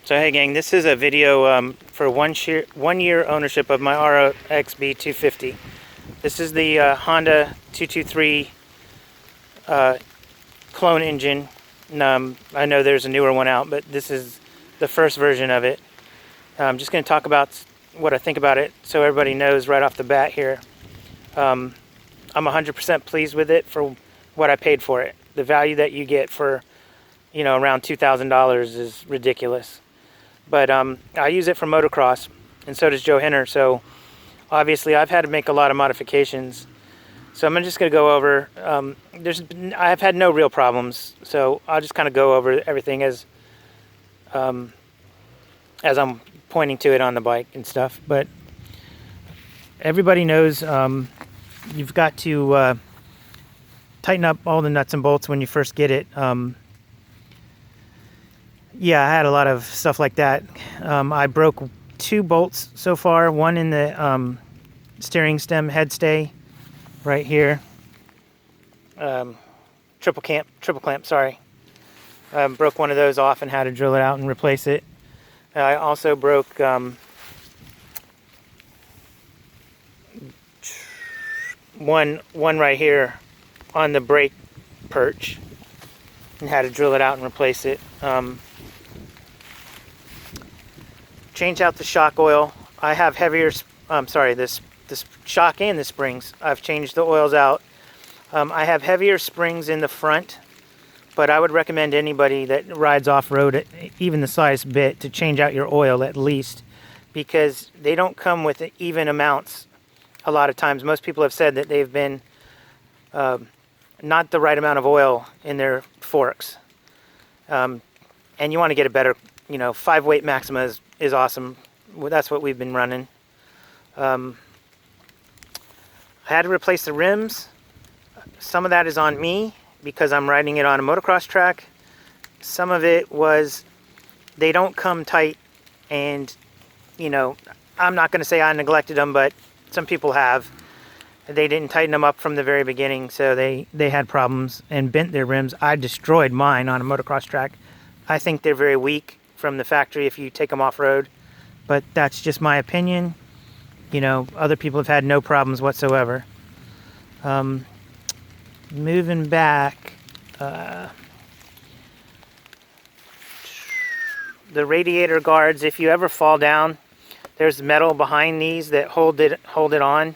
So hey gang, this is a video for 1 year ownership of my RXB250. This is the Honda 223 clone engine. I know there's a newer one out, but this is the first version of it. I'm just going to talk about what I think about it so everybody knows right off the bat here. I'm 100% pleased with it for what I paid for it. The value that you get for, you know, around $2,000 is ridiculous. But I use it for motocross, and so does Joe Henner. So obviously I've had to make a lot of modifications. So I'm just going to go over, I've had no real problems. So I'll just kind of go over everything as I'm pointing to it on the bike and stuff. But everybody knows you've got to tighten up all the nuts and bolts when you first get it. Yeah, I had a lot of stuff like that. I broke 2 bolts so far. One in the steering stem head stay right here. Triple clamp, sorry. Broke one of those off and had to drill it out and replace it. I also broke one right here on the brake perch and had to drill it out and replace it. Change out the shock oil. I have heavier, this shock and the springs. I've changed the oils out. I have heavier springs in the front, but I would recommend anybody that rides off-road even the slightest bit to change out your oil at least, because they don't come with even amounts a lot of times. Most people have said that they've been not the right amount of oil in their forks. And you want to get a better, 5-weight Maxima is awesome. That's what we've been running. I had to replace the rims. Some of that is on me because I'm riding it on a motocross track. Some of it was they don't come tight, and I'm not going to say I neglected them, but some people have. They didn't tighten them up from the very beginning, so they had problems and bent their rims. I destroyed mine on a motocross track. I think they're very weak from the factory if you take them off-road, but that's just my opinion. Other people have had no problems whatsoever. Moving back, the radiator guards, if you ever fall down, there's metal behind these that hold it on,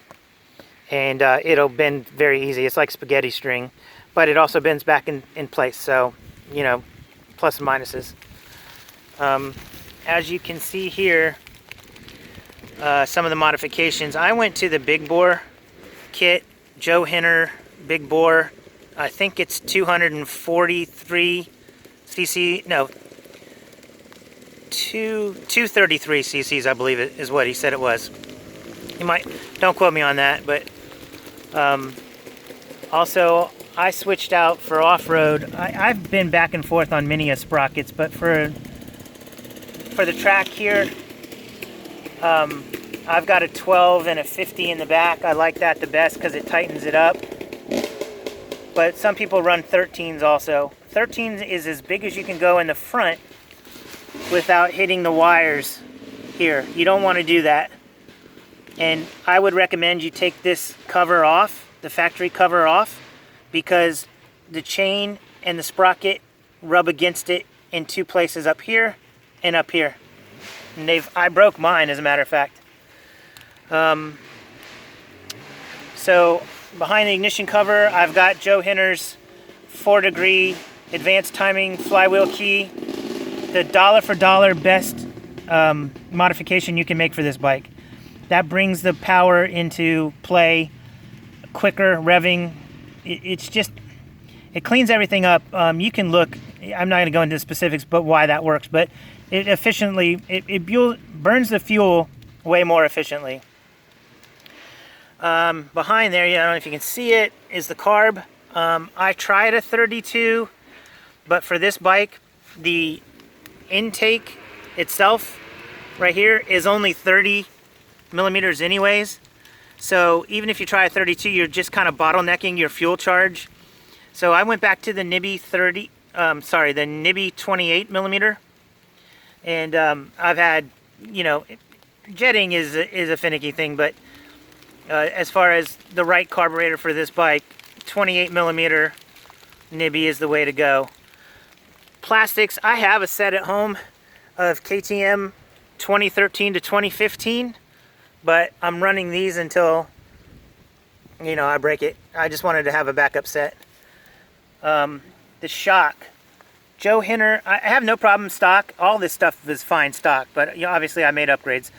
and it'll bend very easy. It's like spaghetti string, but it also bends back in place, so plus and minuses. As you can see here, some of the modifications. I went to the big bore kit, Joe Henner big bore. I think it's 243 cc, no, 233 cc's, I believe it is what he said it was. You might, don't quote me on that, but also I switched out for off-road. I've been back and forth on many sprockets, but for the track here, I've got a 12 and a 50 in the back. I like that the best because it tightens it up. But some people run 13s also. 13s is as big as you can go in the front without hitting the wires here. You don't want to do that. And I would recommend you take this cover off, the factory cover off, because the chain and the sprocket rub against it in 2 places, up here and up here. And I broke mine, as a matter of fact. So behind the ignition cover, I've got Joe Henner's 4-degree advanced timing flywheel key. The dollar for dollar best modification you can make for this bike. That brings the power into play quicker, revving. It cleans everything up. You can look, I'm not going to go into specifics, but why that works, but it efficiently, it burns the fuel way more efficiently. Behind there, I don't know if you can see it, is the carb. I tried a 32, but for this bike, the intake itself right here is only 30 millimeters anyways. So even if you try a 32, you're just kind of bottlenecking your fuel charge. So I went back to the Nibby the Nibby 28 millimeter. And I've had, you know, jetting is a finicky thing, but as far as the right carburetor for this bike, 28mm nibby is the way to go. Plastics, I have a set at home of KTM 2013 to 2015, but I'm running these until, you know, I break it. I just wanted to have a backup set. The shock, Joe Hinner, I have no problem stock. All this stuff is fine stock, but you know, obviously I made upgrades.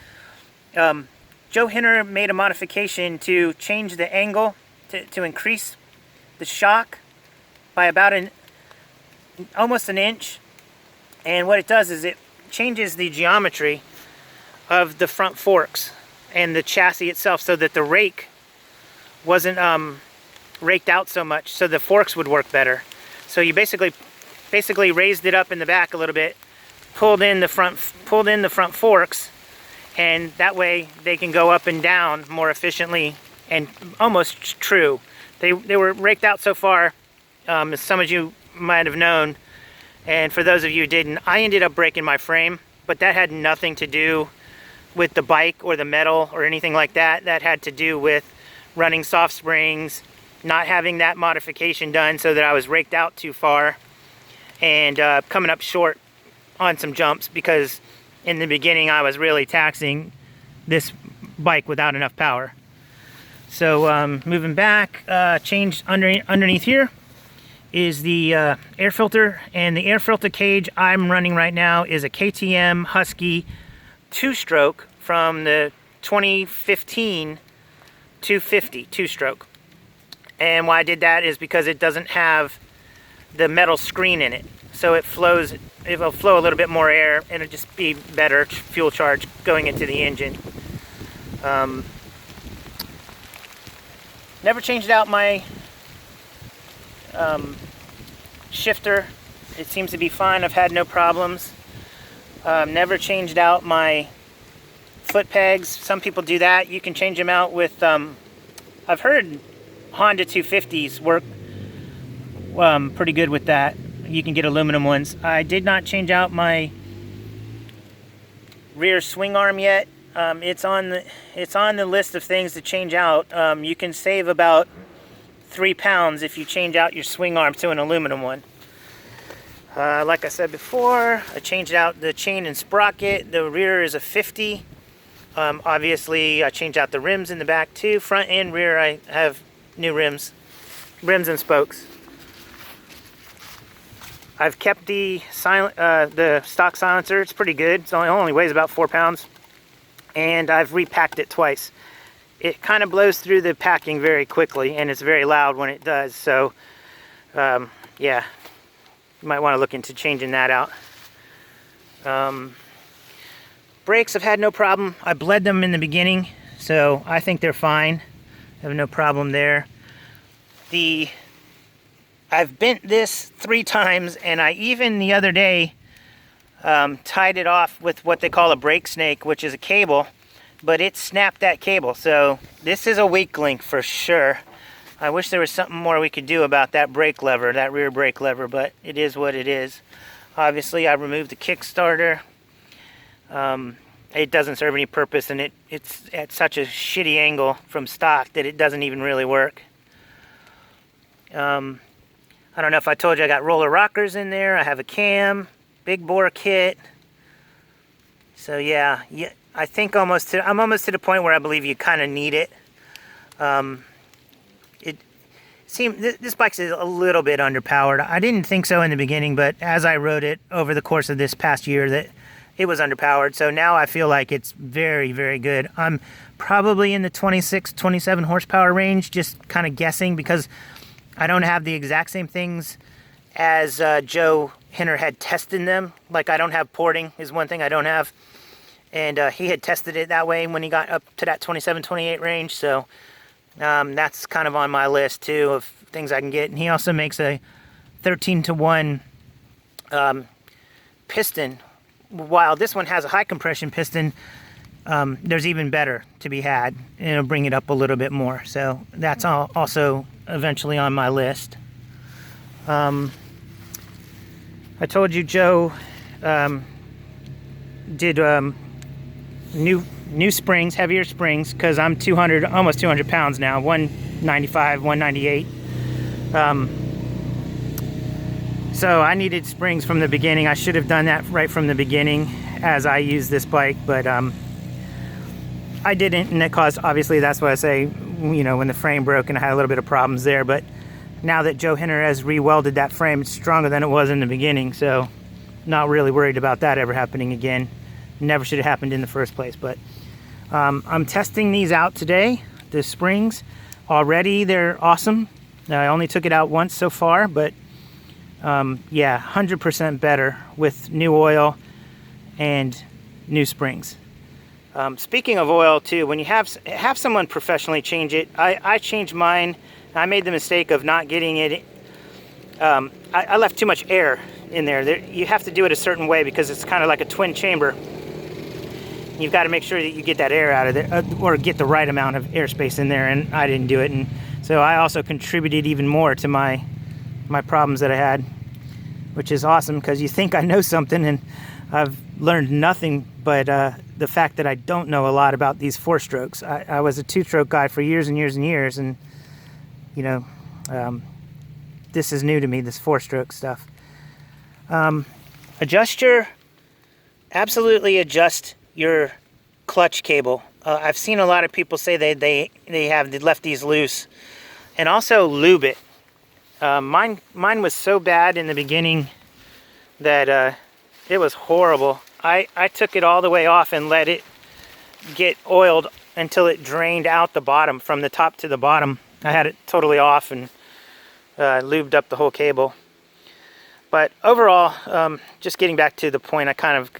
Joe Hinner made a modification to change the angle to increase the shock by about almost an inch. And what it does is it changes the geometry of the front forks and the chassis itself so that the rake wasn't raked out so much, so the forks would work better. So you basically raised it up in the back a little bit, pulled in the front forks, and that way they can go up and down more efficiently and almost true. They were raked out so far, as some of you might have known, and for those of you who didn't, I ended up breaking my frame, but that had nothing to do with the bike or the metal or anything like that. That had to do with running soft springs, not having that modification done so that I was raked out too far, and coming up short on some jumps because in the beginning I was really taxing this bike without enough power. So moving back, changed underneath here is the air filter, and the air filter cage I'm running right now is a KTM Husky 2-stroke from the 2015 250 2-stroke. And why I did that is because it doesn't have the metal screen in it, so it will flow a little bit more air and it'll just be better fuel charge going into the engine. Never changed out my shifter. It seems to be fine. I've had no problems. Never changed out my foot pegs. Some people do that. You can change them out with I've heard Honda 250s work pretty good with that. You can get aluminum ones. I did not change out my rear swing arm yet. It's on the list of things to change out. You can save about 3 pounds if you change out your swing arm to an aluminum one. Like I said before, I changed out the chain and sprocket. The rear is a 50. Obviously, I changed out the rims in the back too. Front and rear, I have new rims and spokes. I've kept the stock silencer. It's pretty good. It only weighs about 4 pounds. And I've repacked it twice. It kind of blows through the packing very quickly, and it's very loud when it does. So, yeah, you might want to look into changing that out. Brakes, I've had no problem. I bled them in the beginning, so I think they're fine. I have no problem there. I've bent this 3 times, and I even the other day tied it off with what they call a brake snake, which is a cable, but it snapped that cable. So this is a weak link for sure. I wish there was something more we could do about that brake lever, that rear brake lever, but it is what it is. Obviously, I removed the Kickstarter. It doesn't serve any purpose, and it's at such a shitty angle from stock that it doesn't even really work. I don't know if I told you I got roller rockers in there. I have a cam, big bore kit. So yeah, I think I'm almost to the point where I believe you kind of need it. This bike's a little bit underpowered. I didn't think so in the beginning, but as I rode it over the course of this past year, that it was underpowered. So now I feel like it's very, very good. I'm probably in the 26, 27 horsepower range, just kind of guessing because I don't have the exact same things as Joe Hinner had tested them. Like I don't have porting is one thing I don't have. And he had tested it that way when he got up to that 27, 28 range. So that's kind of on my list too of things I can get. And he also makes a 13-to-1 piston. While this one has a high compression piston, there's even better to be had. And it'll bring it up a little bit more. So that's also eventually on my list. I told you Joe did new springs, heavier springs, because I'm almost 200 pounds now, 195, 198. So I needed springs from the beginning. I should have done that right from the beginning as I used this bike, but I didn't, and it caused, obviously, that's why I say, you know, when the frame broke and I had a little bit of problems there. But now that Joe Hinner has re-welded that frame, it's stronger than it was in the beginning, so not really worried about that ever happening again. Never should have happened in the first place. But I'm testing these out today, the springs. Already they're awesome. I only took it out once so far, but yeah, 100% better with new oil and new springs. Speaking of oil too, when you have someone professionally change it, I changed mine. I made the mistake of not getting it. I left too much air in there. You have to do it a certain way because it's kind of like a twin chamber. You've got to make sure that you get that air out of there, or get the right amount of airspace in there, and I didn't do it. And so I also contributed even more to my problems that I had, which is awesome because you think I know something, and I've learned nothing but the fact that I don't know a lot about these four-strokes. I was a two-stroke guy for years and years and years, and you know, this is new to me, this four-stroke stuff. Absolutely adjust your clutch cable. I've seen a lot of people say they have left these loose, and also lube it. Mine was so bad in the beginning that it was horrible. I took it all the way off and let it get oiled until it drained out the bottom, from the top to the bottom. I had it totally off and lubed up the whole cable. But overall, just getting back to the point, I kind of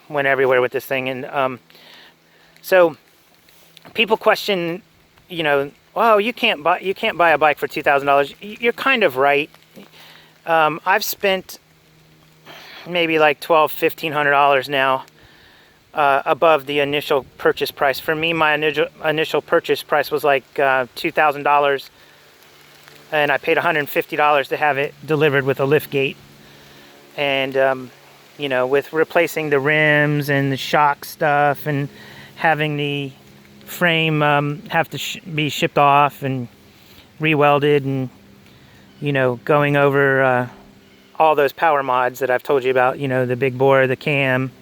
went everywhere with this thing. And so people question, you know, oh, you can't buy a bike for $2,000. You're kind of right. I've spent maybe like $1,200–1,500 now above the initial purchase price. For me, my initial purchase price was like $2,000, and I paid $150 to have it delivered with a lift gate. And you know, with replacing the rims and the shock stuff, and having the frame have to be shipped off and re-welded, and you know, going over all those power mods that I've told you about, you know, the big bore, the cam,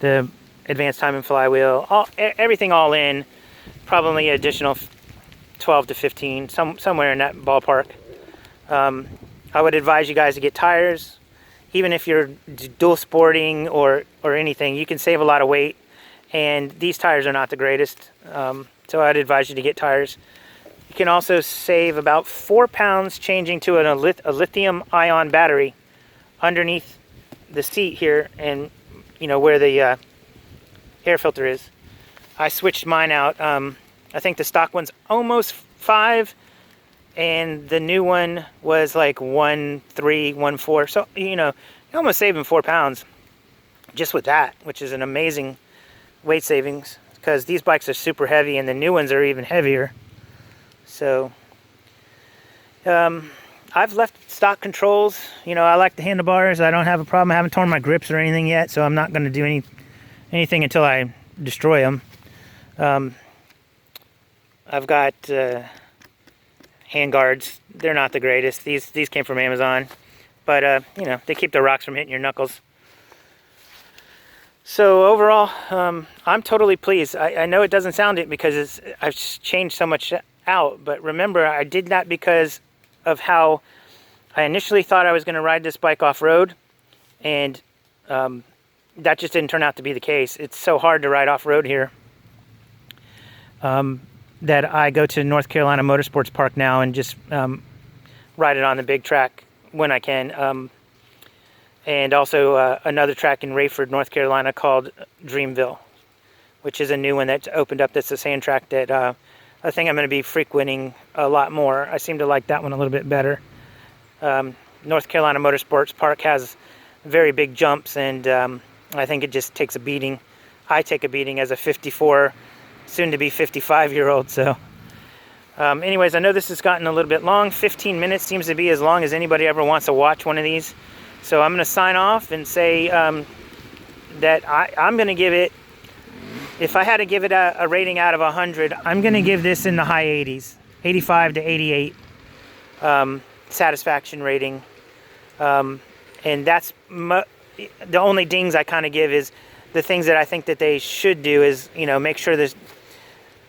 the advanced timing flywheel, everything all in, probably additional 12 to 15, somewhere in that ballpark. I would advise you guys to get tires. Even if you're dual sporting or anything, you can save a lot of weight, and these tires are not the greatest. So I'd advise you to get tires. You can also save about 4 pounds changing to a lithium-ion battery underneath the seat here, and you know where the air filter is. I switched mine out. I think the stock one's almost 5, and the new one was like 1.3, 1.4. So you know, you're almost saving 4 pounds just with that, which is an amazing weight savings, because these bikes are super heavy, and the new ones are even heavier. So I've left stock controls. You know, I like the handlebars. I don't have a problem. I haven't torn my grips or anything yet, so I'm not going to do anything until I destroy them. I've got hand guards. They're not the greatest. These came from Amazon, but you know, they keep the rocks from hitting your knuckles. So overall, I'm totally pleased. I know it doesn't sound it because I've changed so much out, but remember, I did that because of how I initially thought I was going to ride this bike off-road, and that just didn't turn out to be the case. It's so hard to ride off-road here that I go to North Carolina Motorsports Park now and just ride it on the big track when I can. And also another track in Rayford, North Carolina called Dreamville, which is a new one that's opened up. That's a sand track that I think I'm going to be frequenting a lot more. I seem to like that one a little bit better. North Carolina Motorsports Park has very big jumps, and I think it just takes a beating. I take a beating as a 54, soon-to-be 55-year-old. So anyways, I know this has gotten a little bit long. 15 minutes seems to be as long as anybody ever wants to watch one of these. So I'm going to sign off and say, that I'm going to give it, if I had to give it a rating out of 100, I'm going to give this in the high 80s, 85 to 88 satisfaction rating. And that's the only dings I kind of give is the things that I think that they should do is, you know, make sure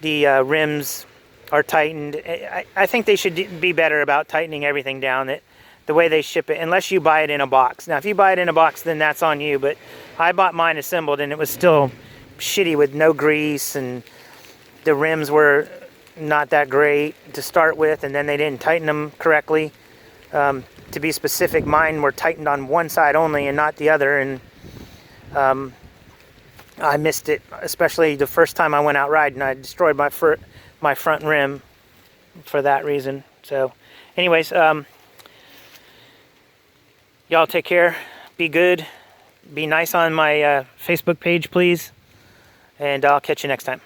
the rims are tightened. I think they should be better about tightening everything down, the way they ship it, unless you buy it in a box. Now, if you buy it in a box, then that's on you, but I bought mine assembled, and it was still shitty with no grease, and the rims were not that great to start with, and then they didn't tighten them correctly. To be specific, mine were tightened on one side only and not the other, and I missed it, especially the first time I went out riding. I destroyed my front rim for that reason. So anyways, y'all take care, be good, be nice on my Facebook page, please, and I'll catch you next time.